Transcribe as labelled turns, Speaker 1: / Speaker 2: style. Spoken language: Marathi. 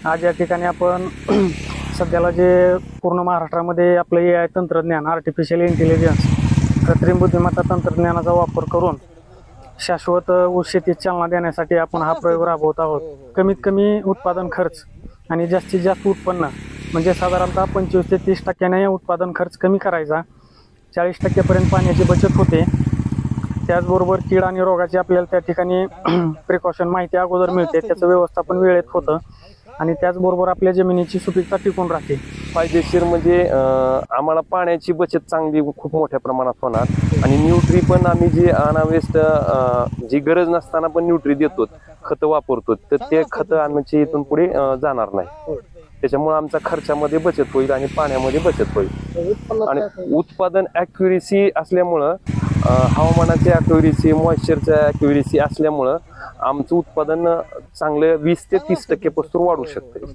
Speaker 1: आज या ठिकाणी आपण सध्याला जे पूर्ण महाराष्ट्रामध्ये आपलं AI तंत्रज्ञान, आर्टिफिशियल इंटेलिजन्स, कृत्रिम बुद्धिमत्ता तंत्रज्ञानाचा वापर करून शाश्वत ऊस शेतीस चालना देण्यासाठी आपण हा प्रयोग राबवत आहोत. कमीत कमी उत्पादन खर्च आणि जास्तीत जास्त उत्पन्न, म्हणजे साधारणतः 25 ते 30% उत्पादन खर्च कमी करायचा. 40% पाण्याची बचत होते. त्याचबरोबर कीड आणि रोगाची आपल्याला त्या ठिकाणी प्रिकॉशन माहिती अगोदर मिळते, त्याचं व्यवस्थापन वेळेत होतं आणि त्याचबरोबर आपल्या जमिनीची सुपीकता टिकून राहते.
Speaker 2: फायदेशीर म्हणजे आम्हाला पाण्याची बचत चांगली खूप मोठ्या प्रमाणात होणार आणि न्यूट्री पण आम्ही जे अनावेस्ट जी गरज नसताना पण न्यूट्री देतो, खतं वापरतो, तर ते खतं आमची इथून पुढे जाणार नाही. त्याच्यामुळे आमचा खर्चामध्ये बचत होईल आणि पाण्यामध्ये बचत होईल. आणि उत्पादन ॲक्युरेसी असल्यामुळं, हवामानाची ॲक्युरेसी, मॉइश्चरच्या ॲक्युरेसी असल्यामुळं आमचं उत्पादन चांगलं 20 ते 30% वाढू शकतं.